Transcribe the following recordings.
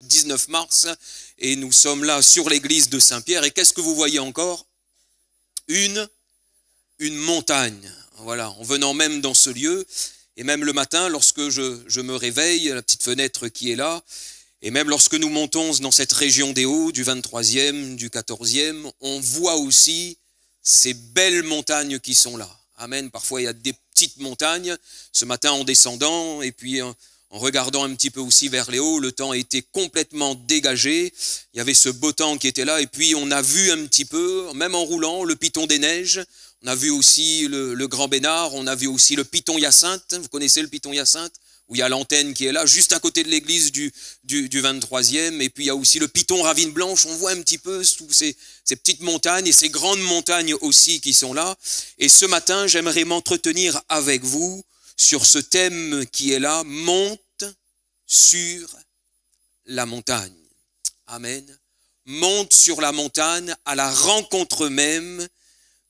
19 mars et nous sommes là sur l'église de Saint-Pierre. Et qu'est-ce que vous voyez encore? Une montagne. Voilà, en venant même dans ce lieu, et même le matin, lorsque je me réveille, la petite fenêtre qui est là, et même lorsque nous montons dans cette région des Hauts, du 23e, du 14e, on voit aussi ces belles montagnes qui sont là. Amen. Parfois, il y a des petites montagnes. Ce matin, en descendant, et puis en regardant un petit peu aussi vers les hauts, le temps était complètement dégagé. Il y avait ce beau temps qui était là. Et puis, on a vu un petit peu, même en roulant, le Piton des Neiges. On a vu aussi le Grand Bénard. On a vu aussi le Piton Hyacinthe. Vous connaissez le Piton Hyacinthe? Où il y a l'antenne qui est là, juste à côté de l'église du 23e. Et puis il y a aussi le Piton Ravine Blanche. On voit un petit peu toutes ces petites montagnes et ces grandes montagnes aussi qui sont là. Et ce matin, j'aimerais m'entretenir avec vous sur ce thème qui est là, monte sur la montagne. Amen. Monte sur la montagne à la rencontre même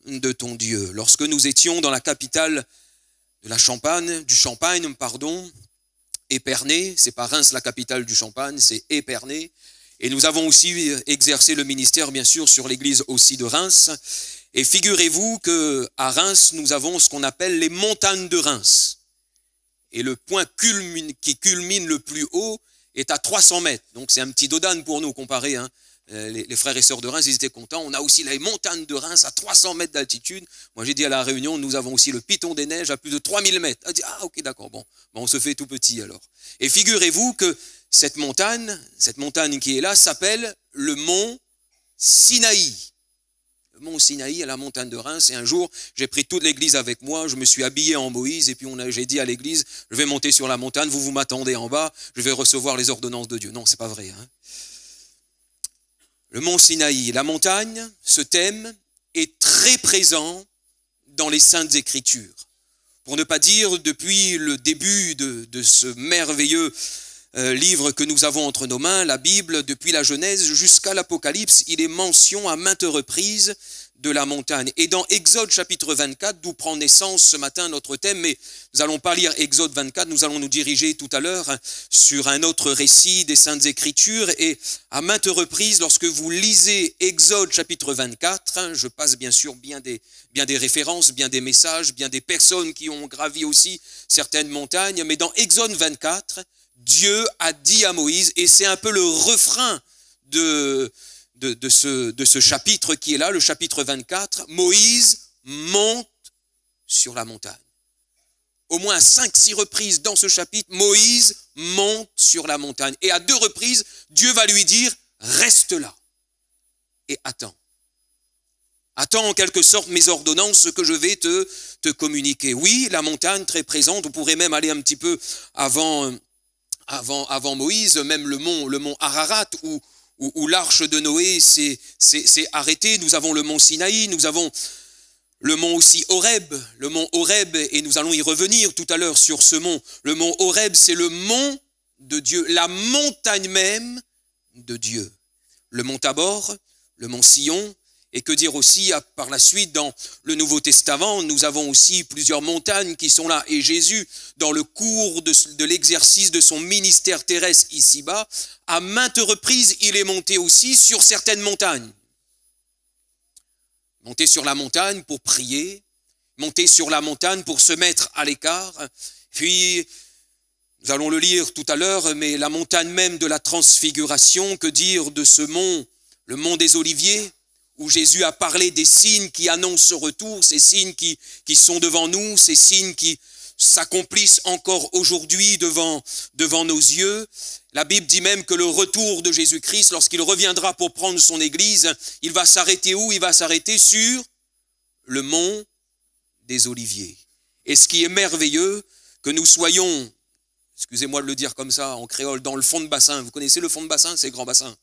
de ton Dieu. Lorsque nous étions dans la capitale de la Champagne, Épernay, c'est pas Reims la capitale du Champagne, c'est Épernay. Et nous avons aussi exercé le ministère, bien sûr, sur l'église aussi de Reims. Et figurez-vous qu'à Reims, nous avons ce qu'on appelle les montagnes de Reims. Et le point qui culmine le plus haut est à 300 mètres. Donc c'est un petit dodane pour nous comparé, hein. Les frères et sœurs de Reims, ils étaient contents. On a aussi les montagnes de Reims à 300 mètres d'altitude. Moi, j'ai dit à la Réunion, nous avons aussi le Piton des Neiges à plus de 3000 mètres. Elle dit, ah, ok, d'accord, bon, on se fait tout petit alors. Et figurez-vous que cette montagne qui est là, s'appelle le mont Sinaï. Le mont Sinaï à la montagne de Reims. Et un jour, j'ai pris toute l'église avec moi, je me suis habillé en Moïse, et puis j'ai dit à l'église, je vais monter sur la montagne, vous m'attendez en bas, je vais recevoir les ordonnances de Dieu. Non, c'est pas vrai, hein. Le mont Sinaï, la montagne, ce thème est très présent dans les Saintes Écritures. Pour ne pas dire depuis le début de ce merveilleux livre que nous avons entre nos mains, la Bible, depuis la Genèse jusqu'à l'Apocalypse, il est mention à maintes reprises de la montagne. Et dans Exode chapitre 24, d'où prend naissance ce matin notre thème, mais nous n'allons pas lire Exode 24, nous allons nous diriger tout à l'heure sur un autre récit des Saintes Écritures. Et à maintes reprises, lorsque vous lisez Exode chapitre 24, je passe bien sûr bien des références, bien des messages, bien des personnes qui ont gravi aussi certaines montagnes, mais dans Exode 24, Dieu a dit à Moïse, et c'est un peu le refrain de ce chapitre qui est là, le chapitre 24, Moïse monte sur la montagne. Au moins 5-6 reprises dans ce chapitre, Moïse monte sur la montagne. Et à 2 reprises, Dieu va lui dire, reste là et attends. Attends en quelque sorte mes ordonnances, ce que je vais te communiquer. Oui, la montagne très présente, on pourrait même aller un petit peu avant Moïse, même le mont Ararat, où l'arche de Noé s'est arrêtée. Nous avons le mont Sinaï, nous avons le mont aussi Horeb, et nous allons y revenir tout à l'heure sur ce mont. Le mont Horeb, c'est le mont de Dieu, la montagne même de Dieu. Le mont Tabor, le mont Sion, et que dire aussi par la suite dans le Nouveau Testament, nous avons aussi plusieurs montagnes qui sont là. Et Jésus, dans le cours de l'exercice de son ministère terrestre ici-bas, à maintes reprises, il est monté aussi sur certaines montagnes. Monté sur la montagne pour prier, monté sur la montagne pour se mettre à l'écart. Puis, nous allons le lire tout à l'heure, mais la montagne même de la transfiguration, que dire de ce mont, le mont des Oliviers, où Jésus a parlé des signes qui annoncent ce retour, ces signes qui sont devant nous, ces signes qui s'accomplissent encore aujourd'hui devant nos yeux. La Bible dit même que le retour de Jésus-Christ, lorsqu'il reviendra pour prendre son Église, il va s'arrêter où? Il va s'arrêter sur le mont des Oliviers. Et ce qui est merveilleux, que nous soyons, excusez-moi de le dire comme ça en créole, dans le fond de bassin. Vous connaissez le fond de bassin? C'est Grand Bassin.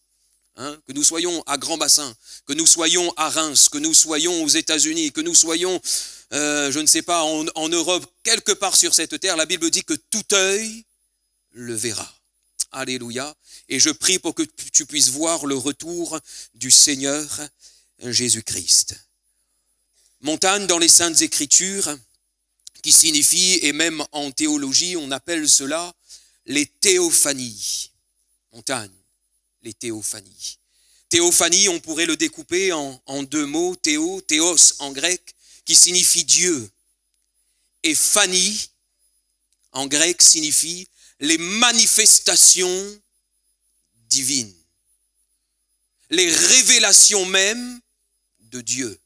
Hein, que nous soyons à Grand Bassin, que nous soyons à Reims, que nous soyons aux États-Unis, que nous soyons, je ne sais pas, en Europe, quelque part sur cette terre, la Bible dit que tout œil le verra. Alléluia. Et je prie pour que tu puisses voir le retour du Seigneur Jésus-Christ. Montagne dans les Saintes Écritures, qui signifie, et même en théologie, on appelle cela les théophanies. Montagne. les théophanies. Théophanie, on pourrait le découper en deux mots, théos en grec, qui signifie Dieu. Et phanie, en grec, signifie les manifestations divines. Les révélations même de Dieu.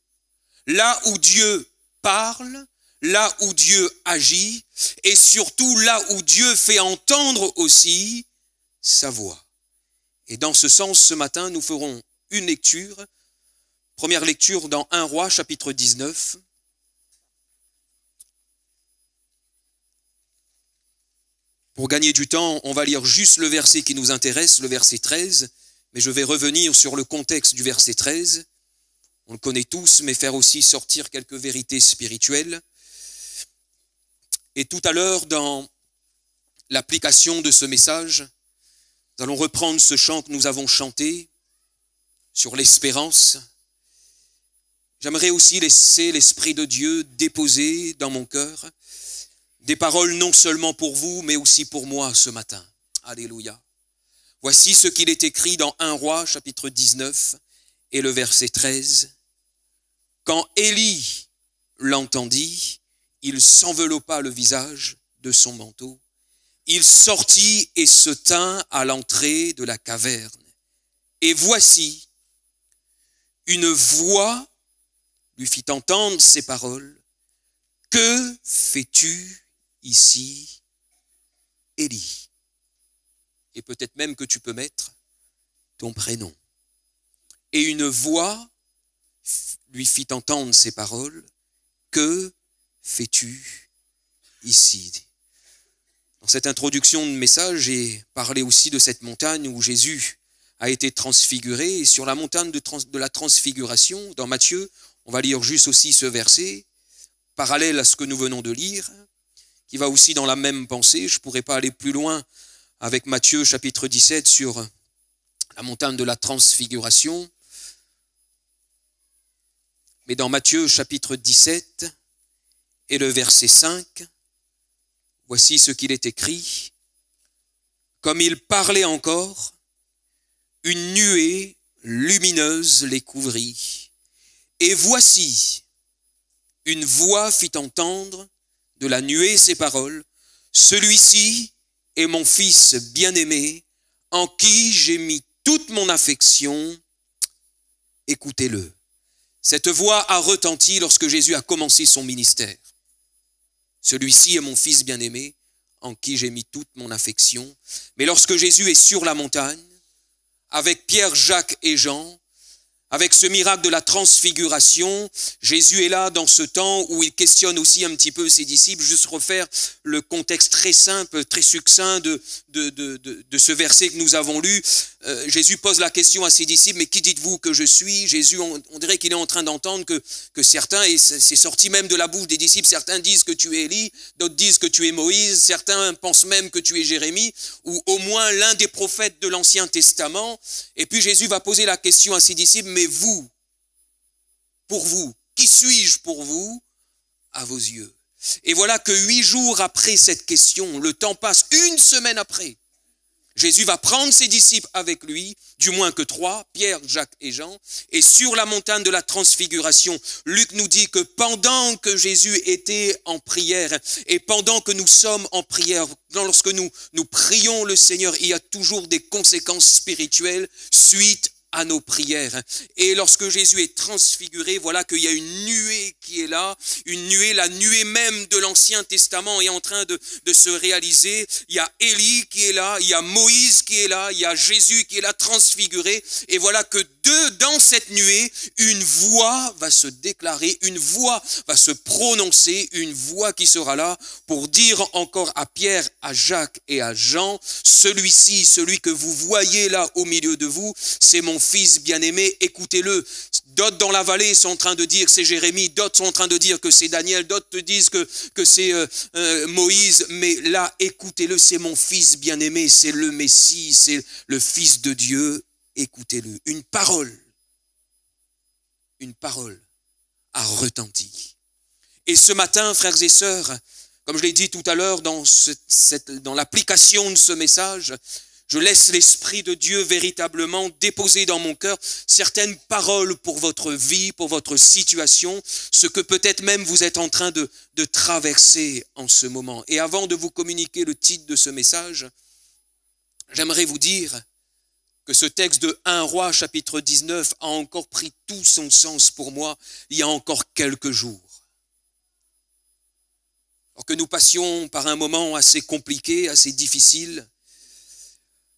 Là où Dieu parle, là où Dieu agit, et surtout là où Dieu fait entendre aussi sa voix. Et dans ce sens, ce matin, nous ferons une lecture. Première lecture dans 1 Roi, chapitre 19. Pour gagner du temps, on va lire juste le verset qui nous intéresse, le verset 13, mais je vais revenir sur le contexte du verset 13. On le connaît tous, mais faire aussi sortir quelques vérités spirituelles. Et tout à l'heure, dans l'application de ce message, nous allons reprendre ce chant que nous avons chanté sur l'espérance. J'aimerais aussi laisser l'Esprit de Dieu déposer dans mon cœur des paroles non seulement pour vous, mais aussi pour moi ce matin. Alléluia. Voici ce qu'il est écrit dans 1 Roi, chapitre 19, et le verset 13. Quand Élie l'entendit, il s'enveloppa le visage de son manteau. Il sortit et se tint à l'entrée de la caverne. Et voici, une voix lui fit entendre ces paroles. Que fais-tu ici, Élie? Et peut-être même que tu peux mettre ton prénom. Et une voix lui fit entendre ces paroles. Que fais-tu ici? Dans cette introduction de message, j'ai parlé aussi de cette montagne où Jésus a été transfiguré. Et sur la montagne de la transfiguration, dans Matthieu, on va lire juste aussi ce verset, parallèle à ce que nous venons de lire, qui va aussi dans la même pensée. Je ne pourrais pas aller plus loin avec Matthieu chapitre 17 sur la montagne de la transfiguration. Mais dans Matthieu chapitre 17 et le verset 5, voici ce qu'il est écrit. Comme il parlait encore, une nuée lumineuse les couvrit. Et voici, une voix fit entendre de la nuée ces paroles. Celui-ci est mon fils bien-aimé, en qui j'ai mis toute mon affection. Écoutez-le. Cette voix a retenti lorsque Jésus a commencé son ministère. Celui-ci est mon fils bien-aimé, en qui j'ai mis toute mon affection. Mais lorsque Jésus est sur la montagne, avec Pierre, Jacques et Jean, avec ce miracle de la transfiguration, Jésus est là dans ce temps où il questionne aussi un petit peu ses disciples. Juste refaire le contexte très simple, très succinct de ce verset que nous avons lu. Jésus pose la question à ses disciples, mais qui dites-vous que je suis? Jésus, on dirait qu'il est en train d'entendre que certains, et c'est sorti même de la bouche des disciples, certains disent que tu es Élie, d'autres disent que tu es Moïse, certains pensent même que tu es Jérémie, ou au moins l'un des prophètes de l'Ancien Testament. Et puis Jésus va poser la question à ses disciples, mais vous, pour vous, qui suis-je pour vous à vos yeux? Et voilà que 8 jours après cette question, le temps passe, une semaine après, Jésus va prendre ses disciples avec lui, du moins que 3, Pierre, Jacques et Jean, et sur la montagne de la transfiguration, Luc nous dit que pendant que Jésus était en prière, et pendant que nous sommes en prière, lorsque nous prions le Seigneur, il y a toujours des conséquences spirituelles suite à nos prières. Et lorsque Jésus est transfiguré, voilà qu'il y a une nuée qui est là, une nuée, la nuée même de l'Ancien Testament est en train de se réaliser. Il y a Élie qui est là, il y a Moïse qui est là, il y a Jésus qui est là transfiguré. Et voilà que dans cette nuée, une voix va se déclarer, une voix va se prononcer, une voix qui sera là pour dire encore à Pierre, à Jacques et à Jean, celui-ci, celui que vous voyez là au milieu de vous, c'est mon fils bien-aimé, écoutez-le. D'autres dans la vallée sont en train de dire que c'est Jérémie, d'autres sont en train de dire que c'est Daniel, d'autres te disent que c'est Moïse, mais là, écoutez-le, c'est mon fils bien-aimé, c'est le Messie, c'est le Fils de Dieu, écoutez-le. Une parole a retenti. Et ce matin, frères et sœurs, comme je l'ai dit tout à l'heure dans l'application de ce message, Je laisse l'Esprit de Dieu véritablement déposer dans mon cœur certaines paroles pour votre vie, pour votre situation, ce que peut-être même vous êtes en train de traverser en ce moment. Et avant de vous communiquer le titre de ce message, j'aimerais vous dire que ce texte de 1 Roi chapitre 19 a encore pris tout son sens pour moi il y a encore quelques jours. Alors que nous passions par un moment assez compliqué, assez difficile,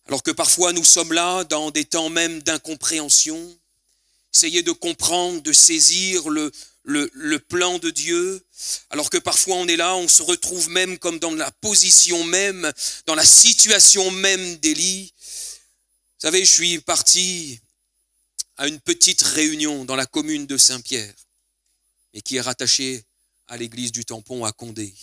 alors que parfois nous sommes là dans des temps même d'incompréhension, essayer de comprendre, de saisir le plan de Dieu, alors que parfois on est là, on se retrouve même comme dans la position même, dans la situation même d'Élie. Vous savez, je suis parti à une petite réunion dans la commune de Saint-Pierre, et qui est rattachée à l'église du Tampon à Condé.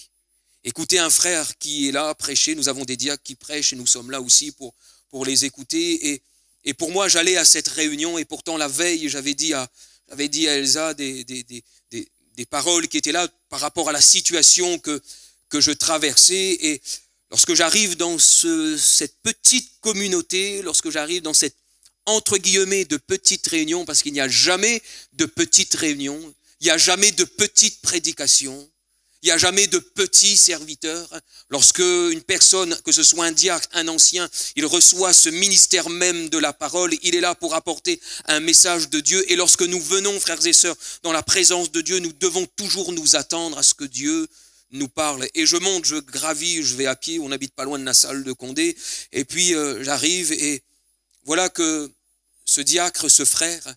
Écoutez un frère qui est là, prêcher, nous avons des diacres qui prêchent et nous sommes là aussi pour les écouter. Et pour moi, j'allais à cette réunion et pourtant la veille, j'avais dit à Elsa des paroles qui étaient là par rapport à la situation que je traversais. Et lorsque j'arrive dans cette petite communauté, lorsque j'arrive dans cette entre guillemets de petite réunion, parce qu'il n'y a jamais de petite réunion, il n'y a jamais de petite prédication, il n'y a jamais de petits serviteurs. Lorsque une personne, que ce soit un diacre, un ancien, il reçoit ce ministère même de la parole, il est là pour apporter un message de Dieu. Et lorsque nous venons, frères et sœurs, dans la présence de Dieu, nous devons toujours nous attendre à ce que Dieu nous parle. Et je monte, je gravis, je vais à pied, on n'habite pas loin de la salle de Condé, et puis j'arrive et voilà que ce diacre, ce frère,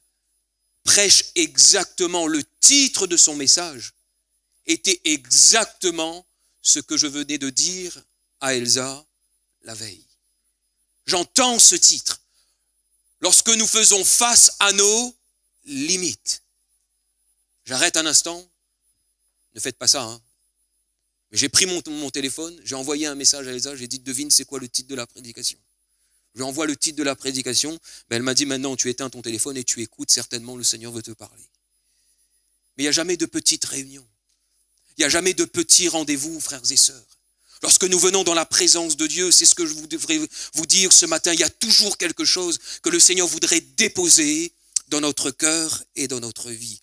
prêche exactement le titre de son message, était exactement ce que je venais de dire à Elsa la veille. J'entends ce titre. Lorsque nous faisons face à nos limites. J'arrête un instant. Ne faites pas ça, hein. Mais j'ai pris mon téléphone, j'ai envoyé un message à Elsa, j'ai dit, devine c'est quoi le titre de la prédication. Je lui envoie le titre de la prédication, mais elle m'a dit, maintenant tu éteins ton téléphone et tu écoutes, certainement le Seigneur veut te parler. Mais il n'y a jamais de petite réunion. Il n'y a jamais de petits rendez-vous, frères et sœurs. Lorsque nous venons dans la présence de Dieu, c'est ce que je devrais vous dire ce matin, il y a toujours quelque chose que le Seigneur voudrait déposer dans notre cœur et dans notre vie.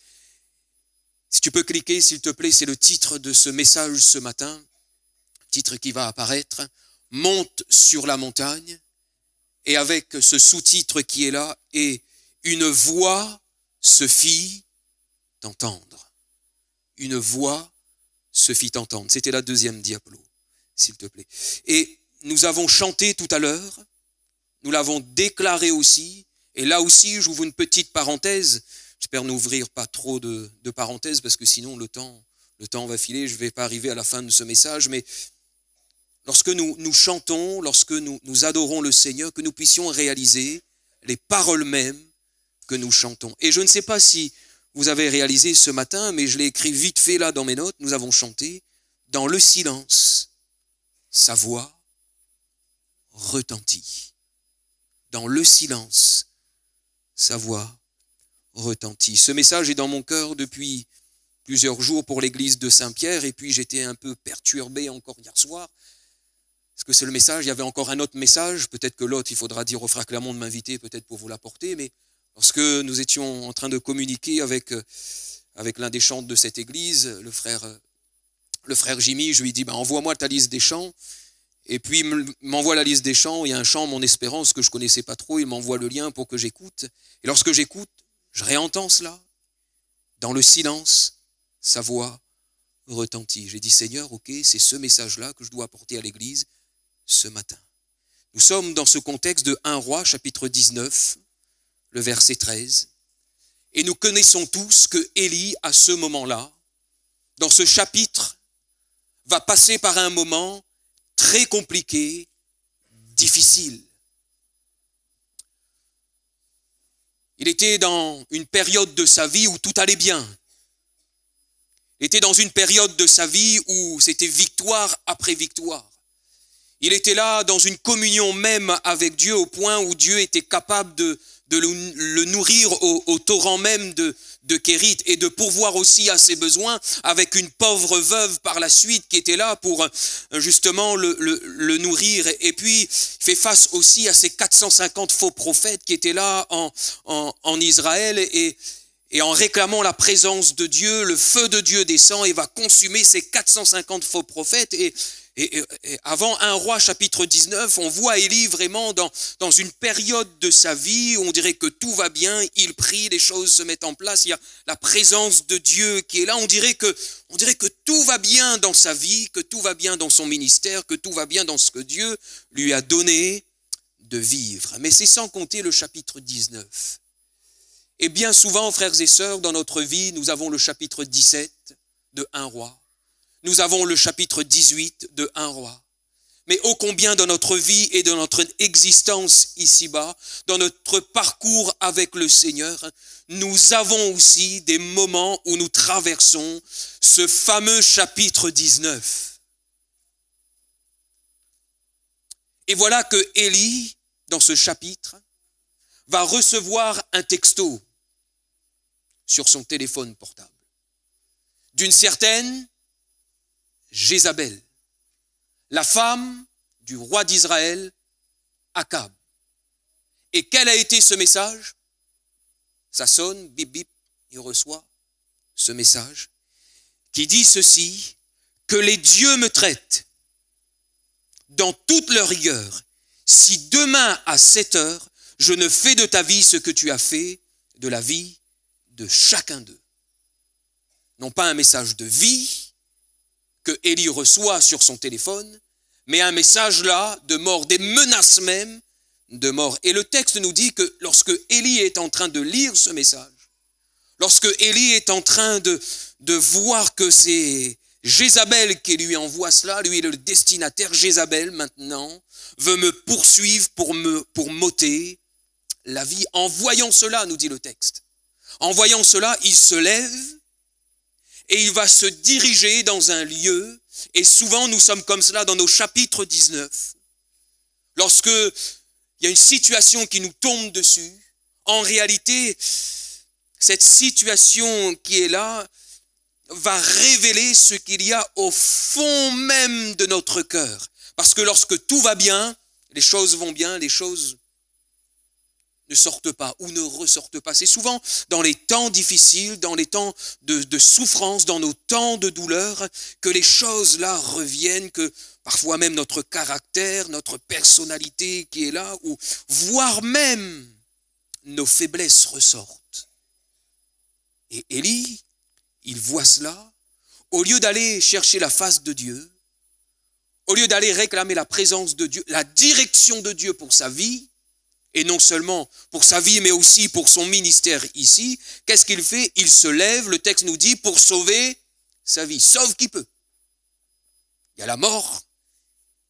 Si tu peux cliquer, s'il te plaît, c'est le titre de ce message ce matin, titre qui va apparaître, « Monte sur la montagne », et avec ce sous-titre qui est là, « Et une voix se fit entendre ». Une voix se fit entendre. C'était la deuxième diapo, s'il te plaît. Et nous avons chanté tout à l'heure, nous l'avons déclaré aussi, et là aussi, j'ouvre une petite parenthèse. J'espère n'ouvrir pas trop de parenthèses, parce que sinon le temps va filer, je ne vais pas arriver à la fin de ce message, mais lorsque nous chantons, lorsque nous adorons le Seigneur, que nous puissions réaliser les paroles mêmes que nous chantons. Et je ne sais pas si vous avez réalisé ce matin, mais je l'ai écrit vite fait là dans mes notes, nous avons chanté « Dans le silence, sa voix retentit. » Dans le silence, sa voix retentit. Ce message est dans mon cœur depuis plusieurs jours pour l'église de Saint-Pierre, et puis j'étais un peu perturbé encore hier soir. Est-ce que c'est le message? Il y avait encore un autre message, peut-être que l'autre, il faudra dire au frère Clermont de m'inviter, peut-être pour vous l'apporter, mais lorsque nous étions en train de communiquer avec l'un des chantres de cette église, le frère Jimmy, je lui dis, envoie-moi ta liste des chants. Et puis il m'envoie la liste des chants, il y a un chant, Mon Espérance, que je ne connaissais pas trop, il m'envoie le lien pour que j'écoute. Et lorsque j'écoute, je réentends cela. Dans le silence, sa voix retentit. J'ai dit, Seigneur, ok, c'est ce message-là que je dois apporter à l'église ce matin. Nous sommes dans ce contexte de 1 Roi, chapitre 19, le verset 13. Et nous connaissons tous que Élie, à ce moment-là, dans ce chapitre, va passer par un moment très compliqué, difficile. Il était dans une période de sa vie où tout allait bien. Il était dans une période de sa vie où c'était victoire après victoire. Il était là dans une communion même avec Dieu au point où Dieu était capable de de le nourrir au torrent même de Kérit et de pourvoir aussi à ses besoins avec une pauvre veuve par la suite qui était là pour justement le nourrir. Et puis, il fait face aussi à ces 450 faux prophètes qui étaient là en Israël et en réclamant la présence de Dieu, le feu de Dieu descend et va consumer ces 450 faux prophètes. Et avant 1 Roi chapitre 19, on voit Élie vraiment dans une période de sa vie où on dirait que tout va bien, il prie, les choses se mettent en place, il y a la présence de Dieu qui est là, on dirait que tout va bien dans sa vie, que tout va bien dans son ministère, que tout va bien dans ce que Dieu lui a donné de vivre. Mais c'est sans compter le chapitre 19. Et bien souvent, frères et sœurs, dans notre vie, nous avons le chapitre 17 de 1 Roi. Nous avons le chapitre 18 de 1 Roi. Mais ô combien dans notre vie et dans notre existence ici-bas, dans notre parcours avec le Seigneur, nous avons aussi des moments où nous traversons ce fameux chapitre 19. Et voilà que Élie, dans ce chapitre, va recevoir un texto sur son téléphone portable d'une certaine Jézabel, la femme du roi d'Israël, Akab. Et quel a été ce message? Ça sonne, bip bip, il reçoit ce message qui dit ceci: que les dieux me traitent dans toute leur rigueur, si demain à 7 heures, je ne fais de ta vie ce que tu as fait de la vie de chacun d'eux. Non pas un message de vie que Élie reçoit sur son téléphone, mais un message là de mort, des menaces même de mort. Et le texte nous dit que lorsque Élie est en train de lire ce message, lorsque Élie est en train de voir que c'est Jézabel qui lui envoie cela, lui est le destinataire, Jézabel maintenant veut me poursuivre pour m'ôter la vie. En voyant cela, nous dit le texte, en voyant cela, il se lève et il va se diriger dans un lieu, et souvent nous sommes comme cela dans nos chapitres 19. Lorsque il y a une situation qui nous tombe dessus, en réalité, cette situation qui est là va révéler ce qu'il y a au fond même de notre cœur. Parce que lorsque tout va bien, les choses vont bien, les choses ne sortent pas ou ne ressortent pas. C'est souvent dans les temps difficiles, dans les temps de souffrance, dans nos temps de douleur, que les choses là reviennent, que parfois même notre caractère, notre personnalité qui est là, ou voire même nos faiblesses ressortent. Et Élie, il voit cela, au lieu d'aller chercher la face de Dieu, au lieu d'aller réclamer la présence de Dieu, la direction de Dieu pour sa vie, et non seulement pour sa vie, mais aussi pour son ministère ici, qu'est-ce qu'il fait? Il se lève, le texte nous dit, pour sauver sa vie. Sauve qui peut. Il y a la mort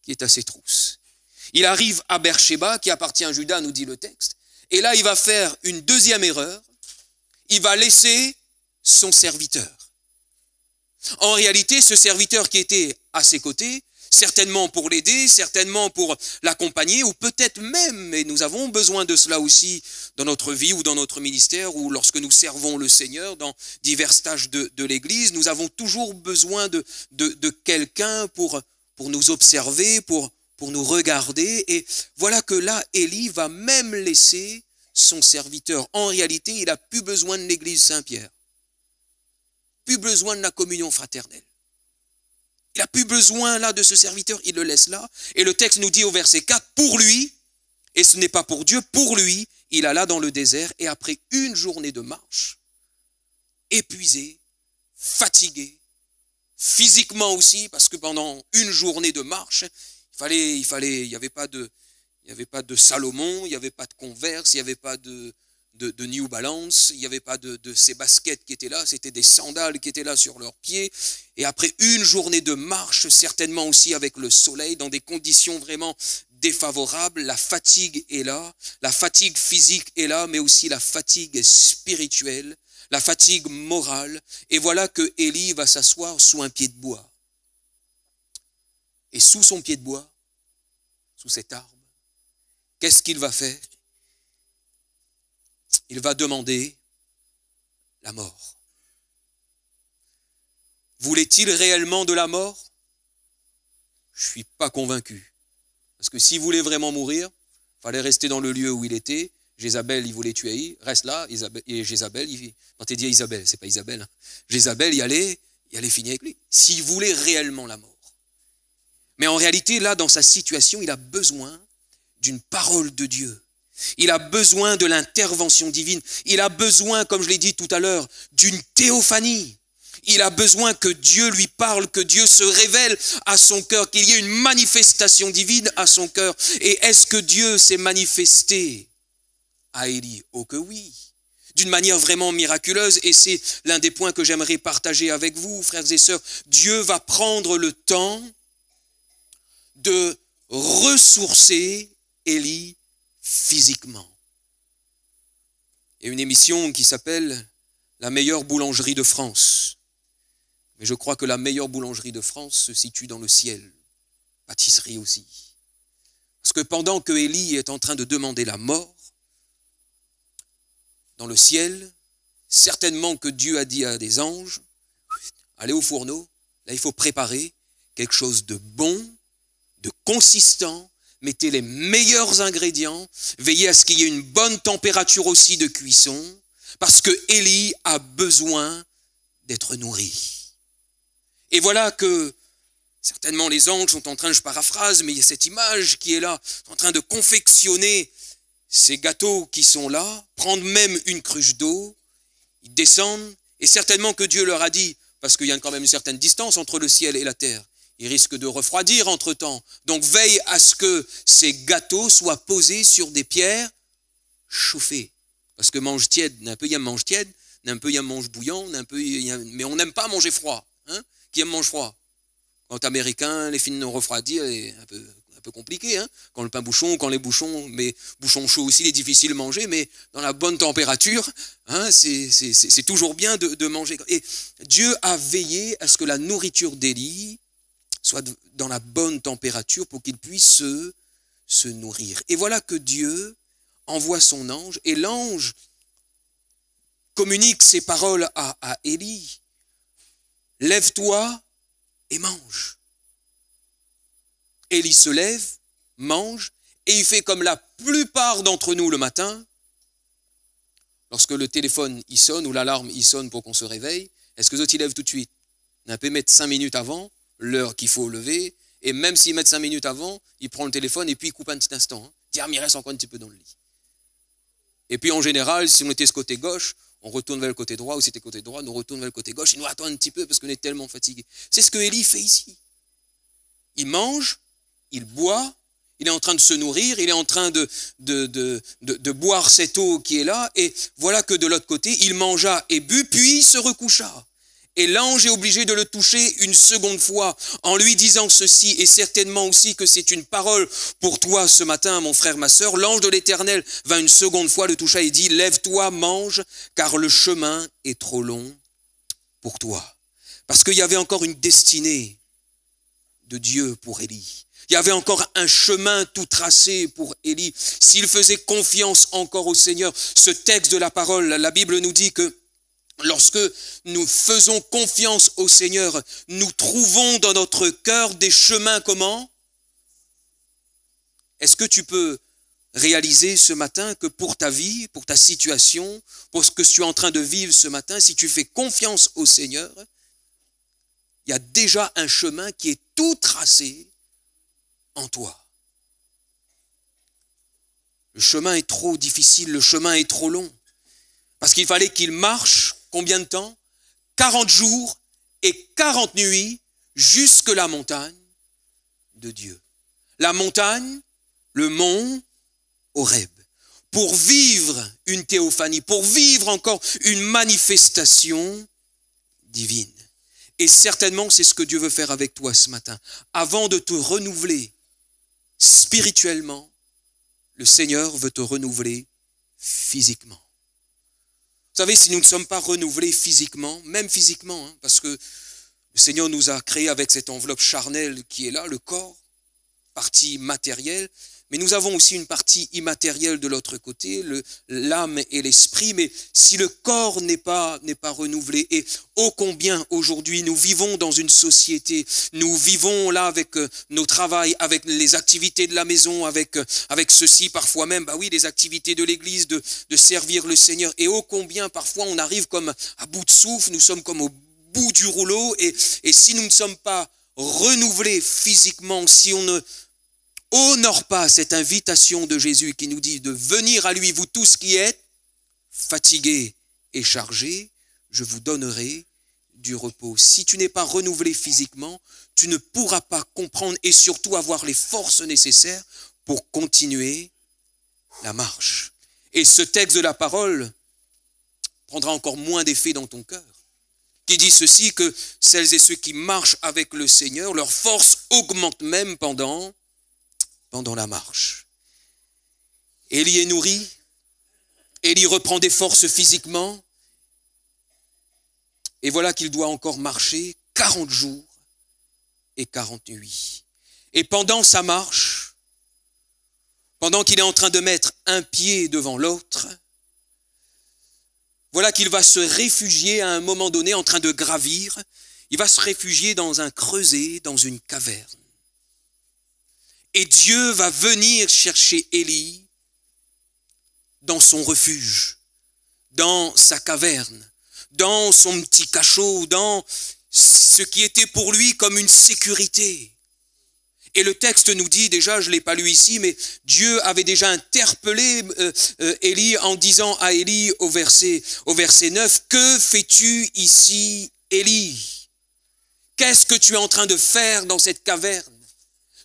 qui est à ses trousses. Il arrive à Beersheba, qui appartient à Juda, nous dit le texte, et là il va faire une deuxième erreur, il va laisser son serviteur. En réalité, ce serviteur qui était à ses côtés, certainement pour l'aider, certainement pour l'accompagner, ou peut-être même, et nous avons besoin de cela aussi dans notre vie ou dans notre ministère, ou lorsque nous servons le Seigneur dans divers tâches de l'Église, nous avons toujours besoin de quelqu'un pour nous observer, pour nous regarder. Et voilà que là, Élie va même laisser son serviteur. En réalité, il n'a plus besoin de l'Église Saint-Pierre, plus besoin de la communion fraternelle. Il n'a plus besoin là de ce serviteur, il le laisse là. Et le texte nous dit au verset 4, pour lui, et ce n'est pas pour Dieu, pour lui, il alla dans le désert et après une journée de marche, épuisé, fatigué, physiquement aussi, parce que pendant une journée de marche, il n'y avait pas de Salomon, il n'y avait pas de Converse, il n'y avait pas de New Balance, il n'y avait pas de ces baskets qui étaient là, c'était des sandales qui étaient là sur leurs pieds. Et après une journée de marche, certainement aussi avec le soleil, dans des conditions vraiment défavorables, la fatigue est là, la fatigue physique est là, mais aussi la fatigue spirituelle, la fatigue morale. Et voilà que Élie va s'asseoir sous un pied de bois. Et sous son pied de bois, sous cet arbre, qu'est-ce qu'il va faire? il va demander la mort. Voulait-il réellement de la mort? Je ne suis pas convaincu. Parce que s'il voulait vraiment mourir, il fallait rester dans le lieu où il était. Jézabel, il voulait tuer, reste là. Et Jézabel, quand tu dis Isabelle, c'est pas Isabelle. Hein. Jézabel, il allait finir avec lui. S'il voulait réellement la mort. Mais en réalité, là, dans sa situation, il a besoin d'une parole de Dieu. Il a besoin de l'intervention divine. Il a besoin, comme je l'ai dit tout à l'heure, d'une théophanie. Il a besoin que Dieu lui parle, que Dieu se révèle à son cœur, qu'il y ait une manifestation divine à son cœur. Et est-ce que Dieu s'est manifesté à Élie? Oh que oui, d'une manière vraiment miraculeuse. Et c'est l'un des points que j'aimerais partager avec vous, frères et sœurs. Dieu va prendre le temps de ressourcer Élie physiquement. Il y a une émission qui s'appelle « La meilleure boulangerie de France ». Mais je crois que la meilleure boulangerie de France se situe dans le ciel. Pâtisserie aussi. Parce que pendant que Élie est en train de demander la mort, dans le ciel, certainement que Dieu a dit à des anges, allez au fourneau, là il faut préparer quelque chose de bon, de consistant, mettez les meilleurs ingrédients, veillez à ce qu'il y ait une bonne température aussi de cuisson, parce que Élie a besoin d'être nourri. Et voilà que certainement les anges sont en train, je paraphrase, mais il y a cette image qui est là, en train de confectionner ces gâteaux qui sont là, prendre même une cruche d'eau, ils descendent, et certainement que Dieu leur a dit, parce qu'il y a quand même une certaine distance entre le ciel et la terre, il risque de refroidir entre-temps. Donc veille à ce que ces gâteaux soient posés sur des pierres chauffées. Parce que mange tiède, d'un peu il y a mange tiède, d'un peu il y a mange bouillant, mais on n'aime pas manger froid. Hein? Qui aime manger froid? Quand américain, les films non refroidis, c'est un peu compliqué. Hein? Quand le pain bouchon, quand les bouchons, mais bouchon chaud aussi, il est difficile de manger, mais dans la bonne température, hein, c'est toujours bien de manger. Et Dieu a veillé à ce que la nourriture d'Élie soit dans la bonne température pour qu'il puisse se nourrir. Et voilà que Dieu envoie son ange, et l'ange communique ces paroles à Élie. Lève-toi et mange. Élie se lève, mange, et il fait comme la plupart d'entre nous le matin, lorsque le téléphone il sonne ou l'alarme il sonne pour qu'on se réveille. Est-ce que les autres ils lèvent tout de suite? On peut mettre 5 minutes avant l'heure qu'il faut lever, et même s'ils mettent 5 minutes avant, il prend le téléphone et puis il coupe un petit instant. Hein. Il dit, ah, mais il reste encore un petit peu dans le lit. Et puis en général, si on était ce côté gauche, on retourne vers le côté droit, ou si c'était côté droit, on retourne vers le côté gauche, et nous attend un petit peu parce qu'on est tellement fatigué. C'est ce que Élie fait ici. Il mange, il boit, il est en train de se nourrir, il est en train de boire cette eau qui est là, et voilà que de l'autre côté, il mangea et but, puis se recoucha. Et l'ange est obligé de le toucher une seconde fois en lui disant ceci, et certainement aussi que c'est une parole pour toi ce matin, mon frère, ma sœur. L'ange de l'Éternel vint une seconde fois, le toucha et dit, lève-toi, mange, car le chemin est trop long pour toi. Parce qu'il y avait encore une destinée de Dieu pour Élie. Il y avait encore un chemin tout tracé pour Élie. S'il faisait confiance encore au Seigneur, ce texte de la parole, la Bible nous dit que lorsque nous faisons confiance au Seigneur, nous trouvons dans notre cœur des chemins comment? Est-ce que tu peux réaliser ce matin que pour ta vie, pour ta situation, pour ce que tu es en train de vivre ce matin, si tu fais confiance au Seigneur, il y a déjà un chemin qui est tout tracé en toi. Le chemin est trop difficile, le chemin est trop long, parce qu'il fallait qu'il marche. Combien de temps? 40 jours et 40 nuits jusque la montagne de Dieu. La montagne, le mont Horeb. Pour vivre une théophanie, pour vivre encore une manifestation divine. Et certainement, c'est ce que Dieu veut faire avec toi ce matin. Avant de te renouveler spirituellement, le Seigneur veut te renouveler physiquement. Vous savez, si nous ne sommes pas renouvelés physiquement, même physiquement, hein, parce que le Seigneur nous a créés avec cette enveloppe charnelle qui est là, le corps, partie matérielle, Mais nous avons aussi une partie immatérielle de l'autre côté, l'âme et l'esprit. Mais si le corps n'est pas renouvelé, et ô combien aujourd'hui nous vivons dans une société, nous vivons là avec nos travails, avec les activités de la maison, avec ceci, parfois même, les activités de l'église, de servir le Seigneur. Et ô combien parfois on arrive comme à bout de souffle, nous sommes comme au bout du rouleau. Et si nous ne sommes pas renouvelés physiquement, si on ne honore pas cette invitation de Jésus qui nous dit de venir à lui, vous tous qui êtes fatigués et chargés, je vous donnerai du repos. Si tu n'es pas renouvelé physiquement, tu ne pourras pas comprendre et surtout avoir les forces nécessaires pour continuer la marche. Et ce texte de la parole prendra encore moins d'effet dans ton cœur, qui dit ceci, que celles et ceux qui marchent avec le Seigneur, leur force augmente même pendant la marche. Élie est nourri, Élie reprend des forces physiquement, et voilà qu'il doit encore marcher 40 jours et 40 nuits. Et pendant sa marche, pendant qu'il est en train de mettre un pied devant l'autre, voilà qu'il va se réfugier à un moment donné, en train de gravir, il va se réfugier dans un creuset, dans une caverne. Et Dieu va venir chercher Élie dans son refuge, dans sa caverne, dans son petit cachot, dans ce qui était pour lui comme une sécurité. Et le texte nous dit déjà, je ne l'ai pas lu ici, mais Dieu avait déjà interpellé Élie en disant à Élie au verset 9, « Que fais-tu ici, Élie? Qu'est-ce que tu es en train de faire dans cette caverne?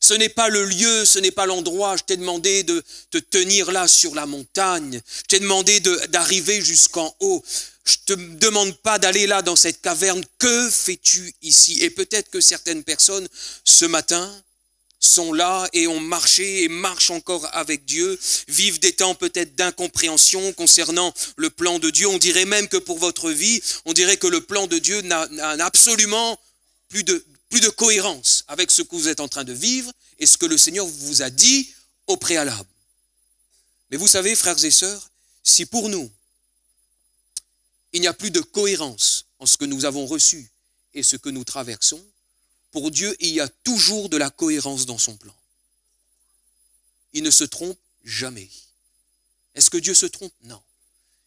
Ce n'est pas le lieu, ce n'est pas l'endroit. Je t'ai demandé de te tenir là sur la montagne. Je t'ai demandé d'arriver jusqu'en haut. Je ne te demande pas d'aller là dans cette caverne. Que fais-tu ici? » Et peut-être que certaines personnes, ce matin, sont là et ont marché et marchent encore avec Dieu, vivent des temps peut-être d'incompréhension concernant le plan de Dieu. On dirait même que pour votre vie, on dirait que le plan de Dieu n'a absolument plus de cohérence avec ce que vous êtes en train de vivre et ce que le Seigneur vous a dit au préalable. Mais vous savez, frères et sœurs, si pour nous, il n'y a plus de cohérence en ce que nous avons reçu et ce que nous traversons, pour Dieu, il y a toujours de la cohérence dans son plan. Il ne se trompe jamais. Est-ce que Dieu se trompe? Non.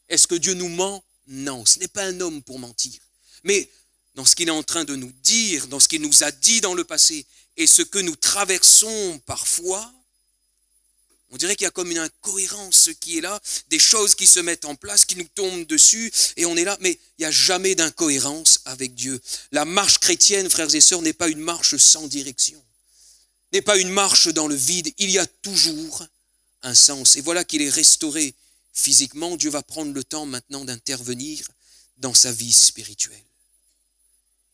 Est-ce que Dieu nous ment? Non. Ce n'est pas un homme pour mentir. Mais dans ce qu'il est en train de nous dire, dans ce qu'il nous a dit dans le passé, et ce que nous traversons parfois, on dirait qu'il y a comme une incohérence qui est là, des choses qui se mettent en place, qui nous tombent dessus, et on est là, mais il n'y a jamais d'incohérence avec Dieu. La marche chrétienne, frères et sœurs, n'est pas une marche sans direction, n'est pas une marche dans le vide, il y a toujours un sens. Et voilà qu'il est restauré physiquement, Dieu va prendre le temps maintenant d'intervenir dans sa vie spirituelle.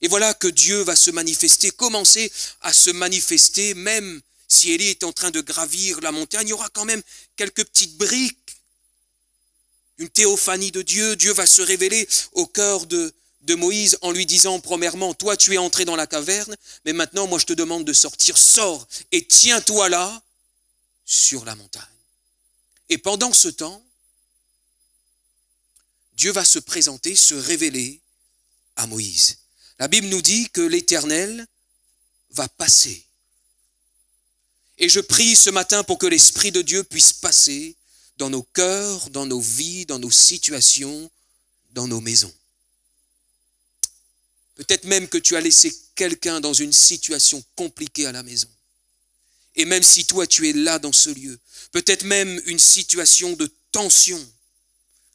Et voilà que Dieu va se manifester, commencer à se manifester, même si Élie est en train de gravir la montagne, il y aura quand même quelques petites briques, une théophanie de Dieu. Dieu va se révéler au cœur de Moïse en lui disant, premièrement, toi tu es entré dans la caverne, mais maintenant moi je te demande de sortir, sors et tiens-toi là sur la montagne. Et pendant ce temps, Dieu va se présenter, se révéler à Moïse. La Bible nous dit que l'Éternel va passer. Et je prie ce matin pour que l'Esprit de Dieu puisse passer dans nos cœurs, dans nos vies, dans nos situations, dans nos maisons. Peut-être même que tu as laissé quelqu'un dans une situation compliquée à la maison. Et même si toi tu es là dans ce lieu, peut-être même une situation de tension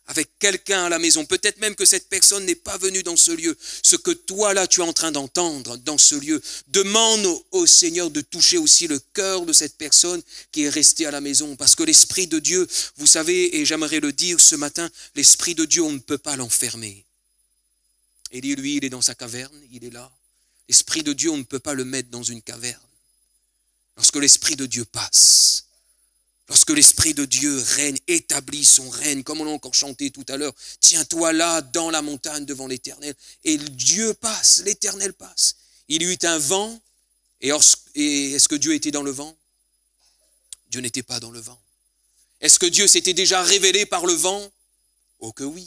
avec quelqu'un à la maison, peut-être même que cette personne n'est pas venue dans ce lieu. Ce que toi là tu es en train d'entendre dans ce lieu, demande au Seigneur de toucher aussi le cœur de cette personne qui est restée à la maison. Parce que l'Esprit de Dieu, vous savez, et j'aimerais le dire ce matin, l'Esprit de Dieu, on ne peut pas l'enfermer. Élie, lui, il est dans sa caverne, il est là. L'Esprit de Dieu, on ne peut pas le mettre dans une caverne. Lorsque l'Esprit de Dieu passe, lorsque l'Esprit de Dieu règne, établit son règne, comme on l'a encore chanté tout à l'heure, tiens-toi là dans la montagne devant l'Éternel. Et Dieu passe, l'Éternel passe. Il y eut un vent, et est-ce que Dieu était dans le vent? Dieu n'était pas dans le vent. Est-ce que Dieu s'était déjà révélé par le vent? Oh que oui.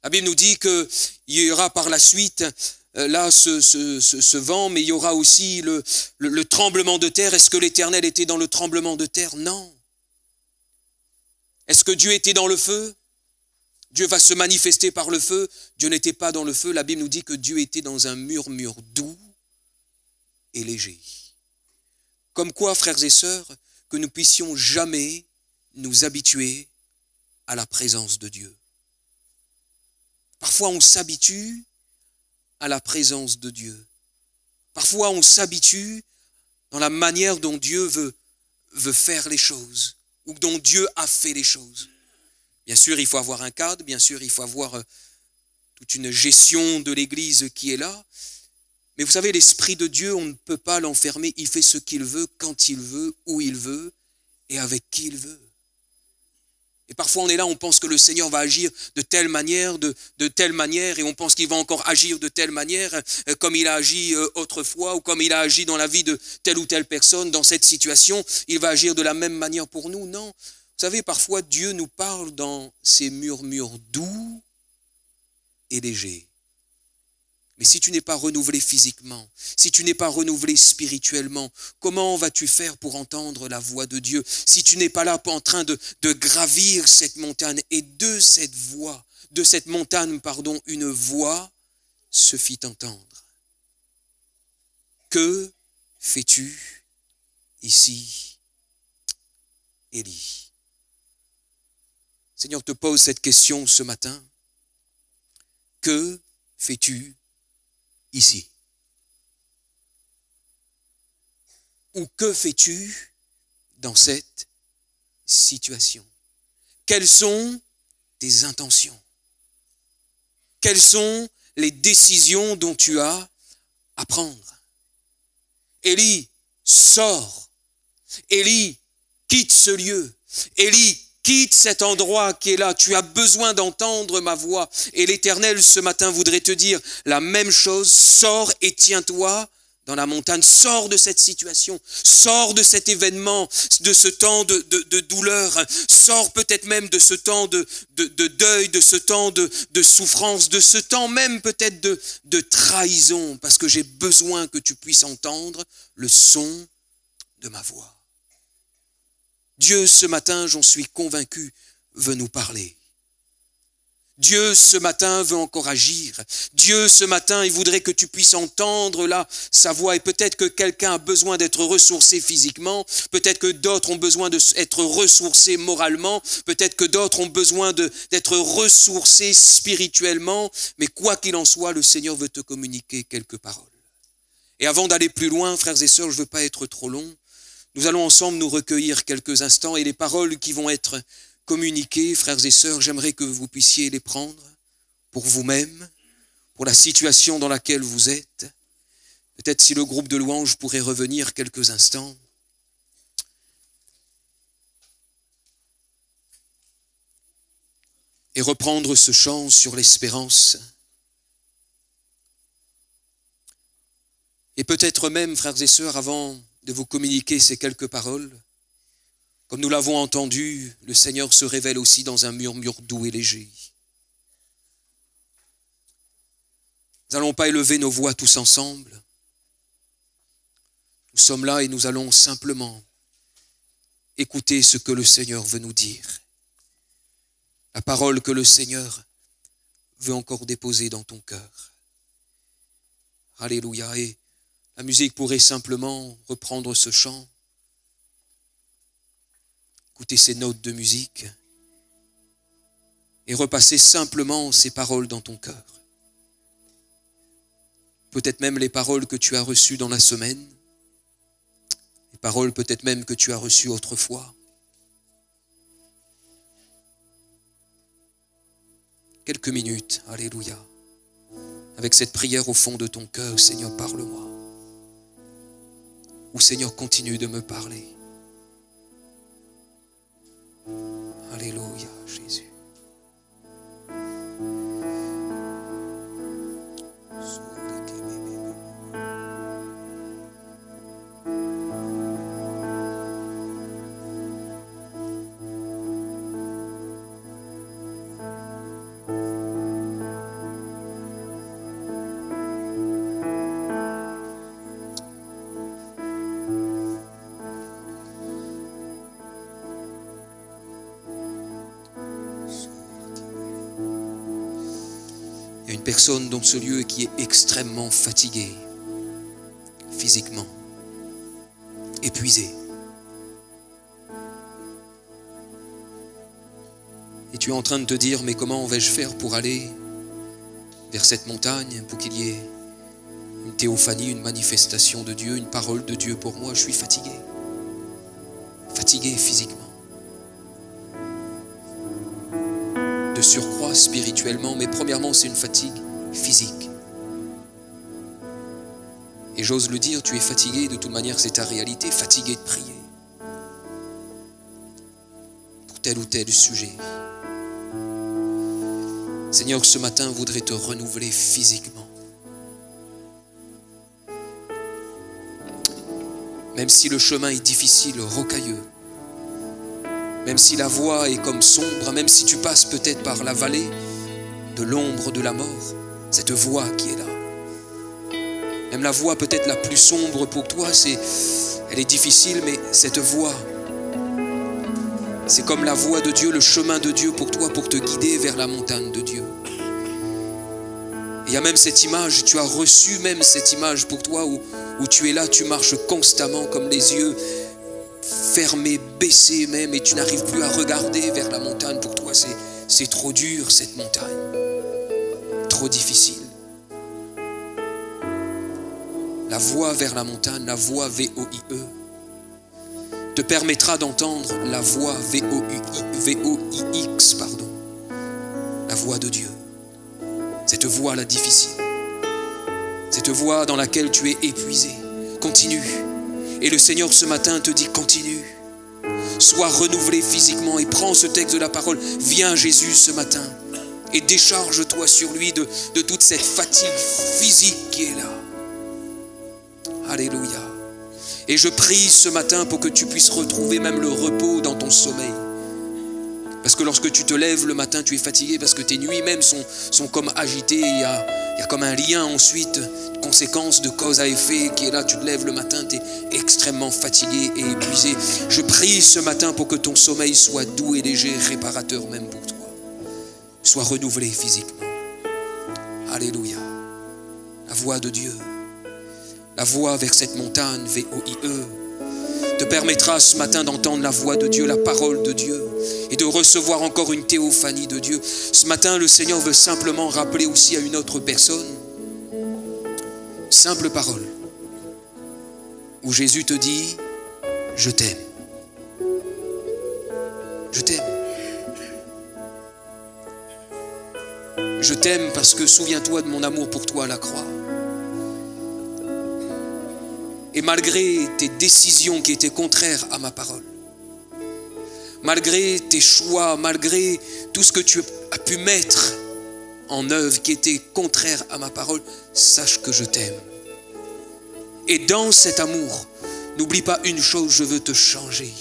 La Bible nous dit qu'il y aura par la suite là ce vent, mais il y aura aussi le tremblement de terre. Est-ce que l'Éternel était dans le tremblement de terre? Non. Est-ce que Dieu était dans le feu? Dieu va se manifester par le feu. Dieu n'était pas dans le feu. La Bible nous dit que Dieu était dans un murmure doux et léger. Comme quoi, frères et sœurs, que nous puissions jamais nous habituer à la présence de Dieu. Parfois, on s'habitue à la présence de Dieu. Parfois, on s'habitue dans la manière dont Dieu veut faire les choses, ou dont Dieu a fait les choses. Bien sûr, il faut avoir un cadre, bien sûr, il faut avoir toute une gestion de l'Église qui est là. Mais vous savez, l'Esprit de Dieu, on ne peut pas l'enfermer. Il fait ce qu'il veut, quand il veut, où il veut, et avec qui il veut. Et parfois on est là, on pense que le Seigneur va agir de telle manière, de telle manière, et on pense qu'il va encore agir de telle manière, comme il a agi autrefois, ou comme il a agi dans la vie de telle ou telle personne, dans cette situation, il va agir de la même manière pour nous. Non, vous savez, parfois Dieu nous parle dans ces murmures doux et légers. Mais si tu n'es pas renouvelé physiquement, si tu n'es pas renouvelé spirituellement, comment vas-tu faire pour entendre la voix de Dieu? Si tu n'es pas là en train de gravir cette montagne, et de cette montagne, une voix se fit entendre. Que fais-tu ici, Élie? Seigneur te pose cette question ce matin. Que fais-tu ici? Ou que fais-tu dans cette situation? Quelles sont tes intentions? Quelles sont les décisions dont tu as à prendre? Élie, sors. Élie, quitte ce lieu. Élie, quitte cet endroit qui est là. Tu as besoin d'entendre ma voix. Et l'Éternel, ce matin, voudrait te dire la même chose. Sors et tiens-toi dans la montagne. Sors de cette situation. Sors de cet événement, de ce temps de douleur. Sors peut-être même de ce temps de deuil, de ce temps de souffrance, de ce temps même peut-être de trahison. Parce que j'ai besoin que tu puisses entendre le son de ma voix. Dieu, ce matin, j'en suis convaincu, veut nous parler. Dieu, ce matin, veut encore agir. Dieu, ce matin, il voudrait que tu puisses entendre là sa voix. Et peut-être que quelqu'un a besoin d'être ressourcé physiquement. Peut-être que d'autres ont besoin d'être ressourcés moralement. Peut-être que d'autres ont besoin d'être ressourcés spirituellement. Mais quoi qu'il en soit, le Seigneur veut te communiquer quelques paroles. Et avant d'aller plus loin, frères et sœurs, je ne veux pas être trop long. Nous allons ensemble nous recueillir quelques instants et les paroles qui vont être communiquées, frères et sœurs, j'aimerais que vous puissiez les prendre pour vous-même, pour la situation dans laquelle vous êtes. Peut-être si le groupe de louanges pourrait revenir quelques instants. Et reprendre ce chant sur l'espérance. Et peut-être même, frères et sœurs, avant de vous communiquer ces quelques paroles, comme nous l'avons entendu, le Seigneur se révèle aussi dans un murmure doux et léger. Nous n'allons pas élever nos voix tous ensemble. Nous sommes là et nous allons simplement écouter ce que le Seigneur veut nous dire. La parole que le Seigneur veut encore déposer dans ton cœur. Alléluia. Et la musique pourrait simplement reprendre ce chant, écouter ces notes de musique et repasser simplement ces paroles dans ton cœur. Peut-être même les paroles que tu as reçues dans la semaine, les paroles peut-être même que tu as reçues autrefois. Quelques minutes, alléluia, avec cette prière au fond de ton cœur, Seigneur, parle-moi. Ou Seigneur, continue de me parler. Alléluia, Jésus. personne dans ce lieu qui est extrêmement fatiguée, physiquement, épuisée. Et tu es en train de te dire, mais comment vais-je faire pour aller vers cette montagne, pour qu'il y ait une théophanie, une manifestation de Dieu, une parole de Dieu pour moi? Je suis fatigué. Fatigué physiquement. De surcroît spirituellement, mais premièrement c'est une fatigue physique. Et j'ose le dire, tu es fatigué, de toute manière c'est ta réalité, fatigué de prier. Pour tel ou tel sujet. Seigneur, ce matin voudrait te renouveler physiquement. Même si le chemin est difficile, rocailleux, même si la voie est comme sombre, même si tu passes peut-être par la vallée de l'ombre de la mort, cette voie qui est là. Même la voie peut-être la plus sombre pour toi, elle est difficile, mais cette voie, c'est comme la voie de Dieu, le chemin de Dieu pour toi, pour te guider vers la montagne de Dieu. Et il y a même cette image, tu as reçu même cette image pour toi où tu es là, tu marches constamment comme les yeux fermés, baissés même, et tu n'arrives plus à regarder vers la montagne. Pour toi, c'est trop dur cette montagne, trop difficile. La voie vers la montagne, la voie V-O-I-E, te permettra d'entendre la voix V-O-I-X, la voix de Dieu. Cette voix-là difficile, cette voix dans laquelle tu es épuisé. Continue. Et le Seigneur ce matin te dit continue. Sois renouvelé physiquement et prends ce texte de la parole. Viens Jésus ce matin et décharge-toi sur lui de toute cette fatigue physique qui est là. Alléluia. Et je prie ce matin pour que tu puisses retrouver même le repos dans ton sommeil. Parce que lorsque tu te lèves le matin, tu es fatigué parce que tes nuits même sont comme agitées. Il y a comme un lien ensuite, conséquence de cause à effet qui est là. Tu te lèves le matin, tu es extrêmement fatigué et épuisé. Je prie ce matin pour que ton sommeil soit doux et léger, réparateur même pour toi. Sois renouvelé physiquement. Alléluia. La voix de Dieu. La voie vers cette montagne, V-O-I-E, te permettra ce matin d'entendre la voix de Dieu, la parole de Dieu, et de recevoir encore une théophanie de Dieu. Ce matin, le Seigneur veut simplement rappeler aussi à une autre personne, simple parole, où Jésus te dit, je t'aime. Je t'aime. Je t'aime parce que souviens-toi de mon amour pour toi à la croix. Et malgré tes décisions qui étaient contraires à ma parole, malgré tes choix, malgré tout ce que tu as pu mettre en œuvre qui était contraire à ma parole, sache que je t'aime. Et dans cet amour, n'oublie pas une chose, je veux te changer.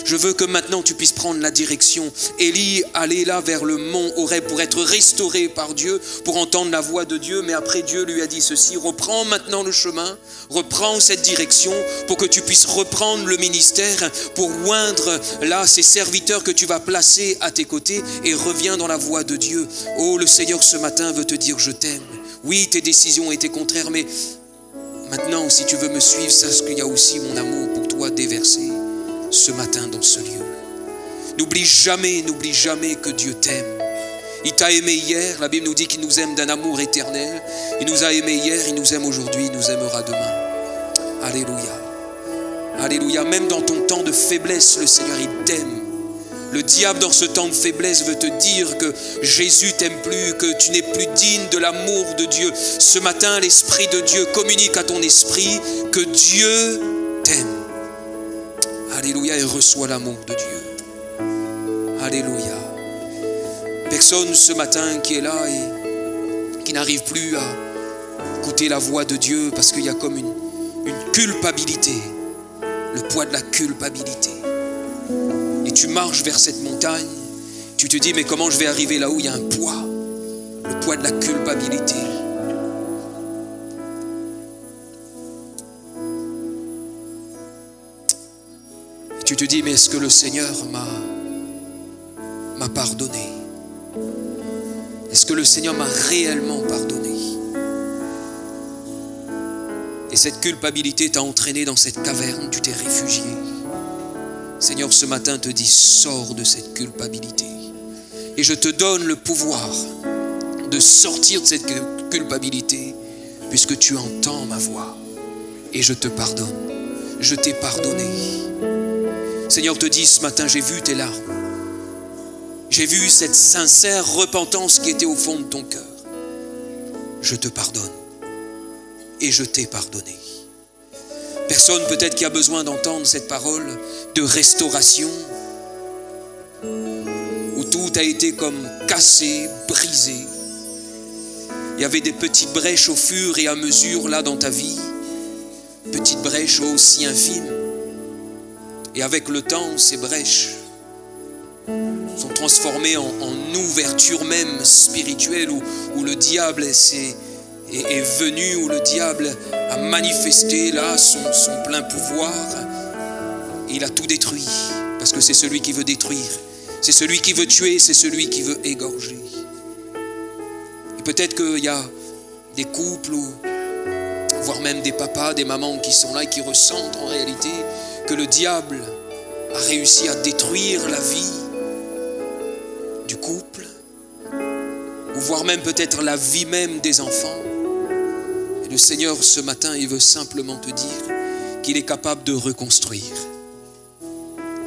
Je veux que maintenant tu puisses prendre la direction. Élie allait là vers le mont Horeb pour être restauré par Dieu, pour entendre la voix de Dieu. Mais après Dieu lui a dit ceci, reprends maintenant le chemin, reprends cette direction pour que tu puisses reprendre le ministère, pour oindre là ces serviteurs que tu vas placer à tes côtés et reviens dans la voie de Dieu. Oh, le Seigneur ce matin veut te dire je t'aime. Oui, tes décisions étaient contraires, mais maintenant si tu veux me suivre, sache qu'il y a aussi mon amour pour toi déversé ce matin dans ce lieu. N'oublie jamais que Dieu t'aime. Il t'a aimé hier, la Bible nous dit qu'il nous aime d'un amour éternel. Il nous a aimé hier, il nous aime aujourd'hui, il nous aimera demain. Alléluia. Alléluia. Même dans ton temps de faiblesse, le Seigneur, il t'aime. Le diable dans ce temps de faiblesse veut te dire que Jésus t'aime plus, que tu n'es plus digne de l'amour de Dieu. Ce matin, l'Esprit de Dieu communique à ton esprit que Dieu t'aime. Alléluia, et reçois l'amour de Dieu. Alléluia. Personne ce matin qui est là et qui n'arrive plus à écouter la voix de Dieu parce qu'il y a comme une culpabilité, le poids de la culpabilité. Et tu marches vers cette montagne, tu te dis mais comment je vais arriver là où il y a un poids, le poids de la culpabilité. Tu te dis, mais est-ce que le Seigneur m'a pardonné? Est-ce que le Seigneur m'a réellement pardonné? Et cette culpabilité t'a entraîné dans cette caverne, tu t'es réfugié. Seigneur, ce matin te dit, sors de cette culpabilité. Et je te donne le pouvoir de sortir de cette culpabilité, puisque tu entends ma voix. Et je te pardonne. Je t'ai pardonné. Seigneur te dit ce matin, j'ai vu tes larmes. J'ai vu cette sincère repentance qui était au fond de ton cœur. Je te pardonne. Et je t'ai pardonné. Personne peut-être qui a besoin d'entendre cette parole de restauration, où tout a été comme cassé, brisé. Il y avait des petites brèches au fur et à mesure là dans ta vie, petites brèches aussi infimes. Et avec le temps, ces brèches sont transformées en ouverture même spirituelle, où le diable est venu, où le diable a manifesté là son plein pouvoir. Et il a tout détruit, parce que c'est celui qui veut détruire, c'est celui qui veut tuer, c'est celui qui veut égorger. Et peut-être qu'il y a des couples, voire même des papas, des mamans qui sont là et qui ressentent en réalité que le diable a réussi à détruire la vie du couple, ou voire même peut-être la vie même des enfants. Et le Seigneur ce matin, il veut simplement te dire qu'il est capable de reconstruire.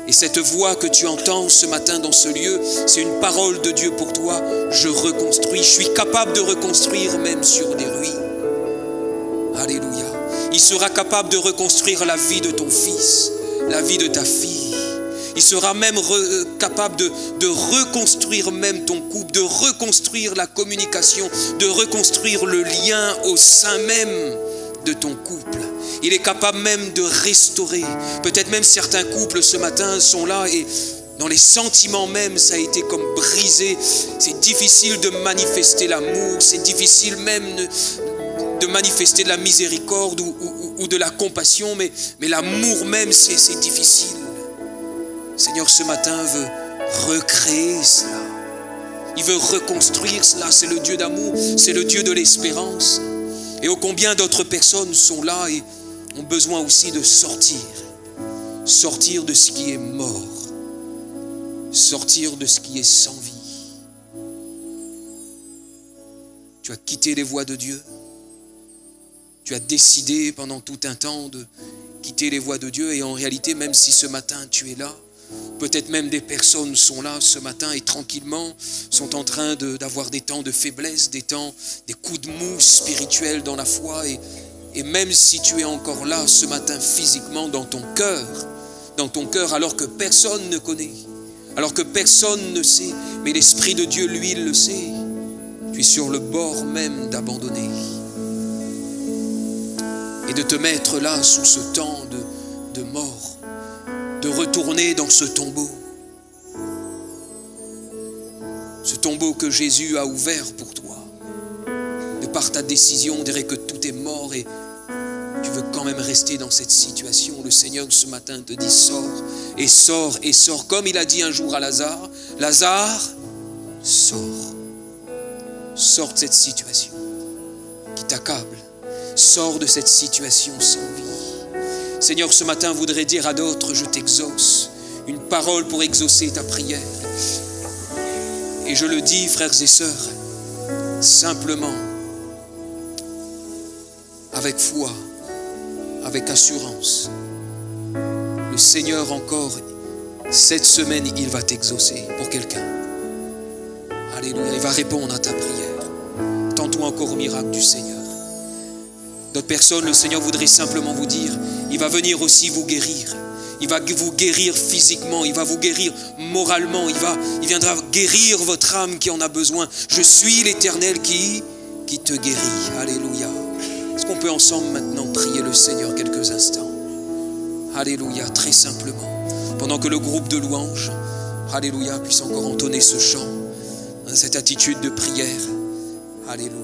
Et cette voix que tu entends ce matin dans ce lieu, c'est une parole de Dieu pour toi. Je reconstruis, je suis capable de reconstruire même sur des ruines. Alléluia. Il sera capable de reconstruire la vie de ton fils, la vie de ta fille. Il sera même capable de reconstruire même ton couple, de reconstruire la communication, de reconstruire le lien au sein même de ton couple. Il est capable même de restaurer. Peut-être même certains couples ce matin sont là et dans les sentiments même, ça a été comme brisé. C'est difficile de manifester l'amour, c'est difficile même de manifester de la miséricorde ou de la compassion, mais l'amour même, c'est difficile. Seigneur, ce matin veut recréer cela. Il veut reconstruire cela. C'est le Dieu d'amour, c'est le Dieu de l'espérance. Et ô combien d'autres personnes sont là et ont besoin aussi de sortir de ce qui est mort, sortir de ce qui est sans vie. Tu as quitté les voies de Dieu. Tu as décidé pendant tout un temps de quitter les voies de Dieu, et en réalité, même si ce matin tu es là, peut-être même des personnes sont là ce matin et tranquillement sont en train d'avoir des temps de faiblesse, des coups de mou spirituels dans la foi, et même si tu es encore là ce matin physiquement dans ton cœur, alors que personne ne connaît, alors que personne ne sait, mais l'Esprit de Dieu, lui, il le sait, tu es sur le bord même d'abandonner et de te mettre là sous ce temps de mort, de retourner dans ce tombeau que Jésus a ouvert pour toi. De par ta décision, on dirait que tout est mort et tu veux quand même rester dans cette situation. Le Seigneur ce matin te dit sors et sors et sors, comme il a dit un jour à Lazare. Lazare, sors. Sors de cette situation qui t'accable. Sors de cette situation sans vie. Seigneur, ce matin voudrait dire à d'autres, je t'exauce. Une parole pour exaucer ta prière. Et je le dis, frères et sœurs, simplement, avec foi, avec assurance. Le Seigneur encore, cette semaine, il va t'exaucer pour quelqu'un. Alléluia, il va répondre à ta prière. Tends-toi encore au miracle du Seigneur. D'autres personnes, le Seigneur voudrait simplement vous dire, il va venir aussi vous guérir. Il va vous guérir physiquement, il va vous guérir moralement, il viendra guérir votre âme qui en a besoin. Je suis l'Éternel qui te guérit. Alléluia. Est-ce qu'on peut ensemble maintenant prier le Seigneur quelques instants? Alléluia, très simplement. Pendant que le groupe de louanges, alléluia, puisse encore entonner ce chant, dans cette attitude de prière. Alléluia.